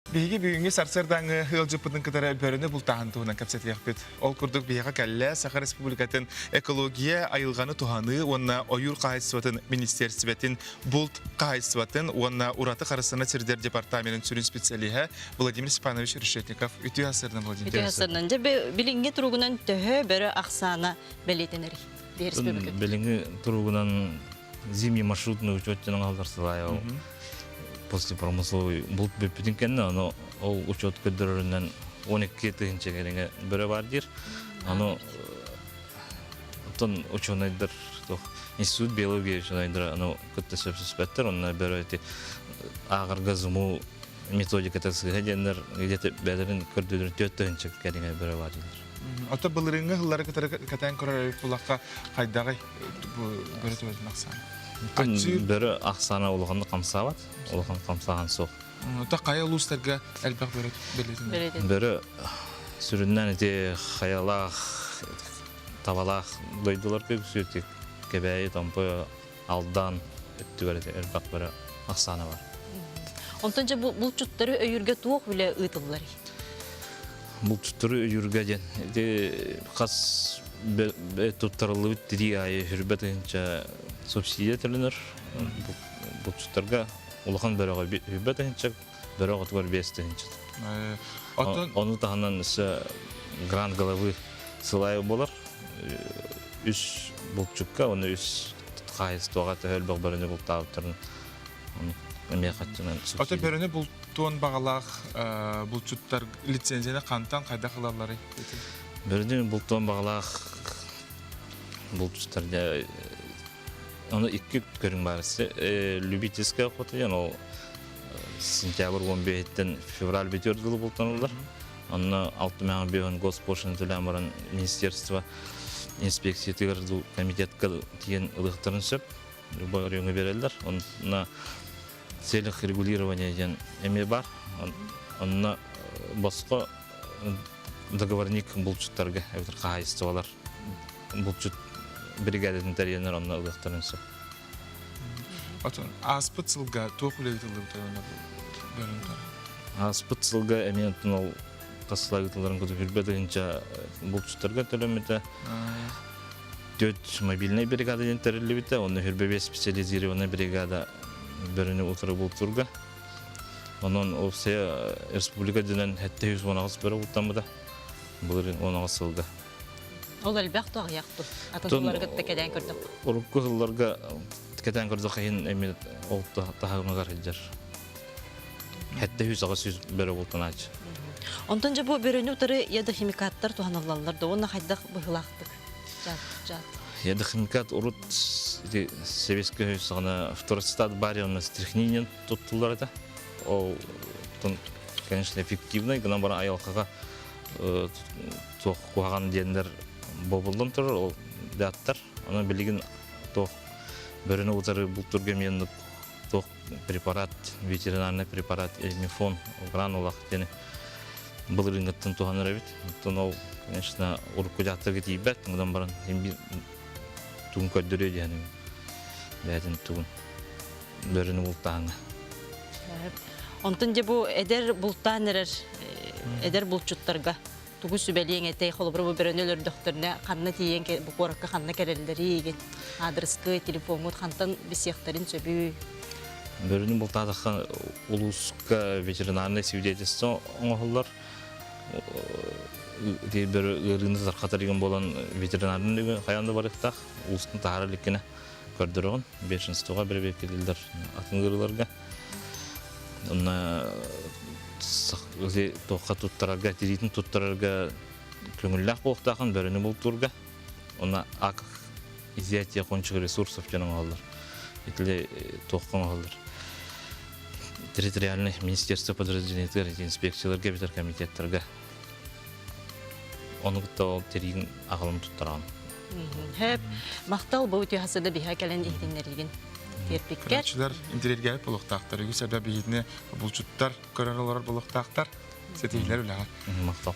Биги бүгүнгү сарсырдаңы хылжыпытын кытары бөрүнө бултахан туһунан капсетияхпит. Ол курдук бияга калле Саха Республикатын экология айылганы туханы, онна ойур кайсыбатын министерствотын булт кайсыбатын, онна ураты карысына сирдер департаментин сүрүн специалиһе Владимир Степанович Решетников. Үтү асырдан Владимир. Үтү асырдан же билинге туругунан төһө бөрө аксана белетенери. Билинге туругунан зимний маршрутный учетчының алдарсылай. После промысловой булт беппитин кенне, аны ол учет көдөрүнөн 12 тыгынча кереге бөрө бар дир. Аны тон ученыйдыр, институт биология ученыйдыр, аны көттөсөп спектр, аны бөрө эти агырга зуму методика тасыга дендер, где-то бәдерин көрдөрүн 4 тыгынча кереге бөрө бар дир. Ата былырыңга хыллары катан көрөр булакка кайдагы бөрө төбөтүн аксан. Бөрі ақсана олығанды қамсабат, олығын қамсаған соқ. Ота қая ұлыстарға әлбәқ бөрі? Бөрі сүріннен әте қаялақ, табалақ дойдылар көксөйтік, кебәйі, тампы, алдан өтті бәрі әлбәқ бөрі ақсана бар. Онтанча бұл чүттері өйірге туық біле ұйтылылар? Бұл чүттері өйірге ден. Қас тұттарылы өттері айы хүрбәтінше субсидия төлөнөр. Бул чуттарга улахан бөрөгө хүбөт энчек, бөрөгө төр 5 энчек. Оны таханан грант головы сылай болар. Үч булчукка, оны үч кайыс тога төлбөг бөрөнө бул таптырын. Оны мекатчынан субсидия. Ата бөрөнө бул тон багалак булчуттар лицензияны кантан кайда кылалары? Бөрөнө бул тон багалак булчуттарга onu iki görün barısı. Любительская охота, yani сентябрь 15'ten fevral bitiyor yılı bultanırlar. Onu 6 mağın bir госпошлина төлемірін министерство инспекция тегерді комитетке деген ылықтарын сөп, любой районға берелдер. Онына целях регулирования деген эме бар. Онына басқа договорник бұлчыттарға қайысты олар. Бұлчыт бригадатын тәренер онына ылықтарын сөп. Аспыт сылға тоқ үлегітілді бөрінді? Аспыт сылға әменетін ол қасылай ұтыларын көті хүрбәдігінше бұлчыттарға төлемеді. 4 мобильный бригада ден тәрелі біті, оны хүрбәбе специализированный бригада бөріні ұтыры бұлтырға. Оның олсы республика дінен әтті 110 бөрі ұттамыда, бұлырын 10 сылға. Ол әлбәқ туақ яқты, атынсыларға тәкәдән көрдік. Ұрыққы ғыларға тәкәдән көрдік қайын әмет олты тағығынығар әлдер. Әтті 100 бөрі ұлтын ачы. Онтан жа бұл бөріні ұтыры еді химикаттар туғанылаларды, оны қайдақ бұғылақтық? Еді химикат ұрыт Советский Союзағына второй стад барионы стрихнинен тұттылар еді. Ол, конечно, эффективный, гынан бара аялқаға тоқ қуаған дендер бобылдың тұрыр, ол дәттар. Оны білеген тоқ бөріні ұтары бұлттырға менді тоқ препарат, ветеринарный препарат, эльмифон, гранулақ дені бұл рынгыттың туғаныр әбет. Ол, конечно, ұрыққы жақтырғы дейбәт, гынан барын туғын көддірі дегенім бәдін туғын бөріні бұлттағыңа. Онтан же бұл әдер бұлттан әрер, әдер бұлтчуттарға тугу сүбелиң этей холбур бу беренелер докторна канна тиен бу коракка канна керелдери еген адрескы телефонут хантан бисехтерин сөбү бөрүнү бултадакка улуска ветеринарный свидетельство оңоллар ди бер ырынды таркатырган болон ветеринарный каянда барыктак улустун таарылыкына көрдөргөн 5-тога бир бекелдер атынгырларга онна Өзе тоққа тұттарарға, тиретін тұттарарға көңілләқ болықтағын бөріні болтырға. Она ақ изъятия кончық ресурсов жаның алдар. Етілі тоққан алдар. Территориальный министерство подразделениеттер, инспекцияларға, бетер комитеттерға. Оны күтті ол тереген ағылым тұттарған. Хәп, мақтал бұл өте хасыда біға кәлін ехтенлерген. Кырачылар интерьерге болуқтақтар. Үгі сәбәбі едіне бұлчуттар, көрер олар болуқтақтар. Сетейлер үләғар. Мақтал.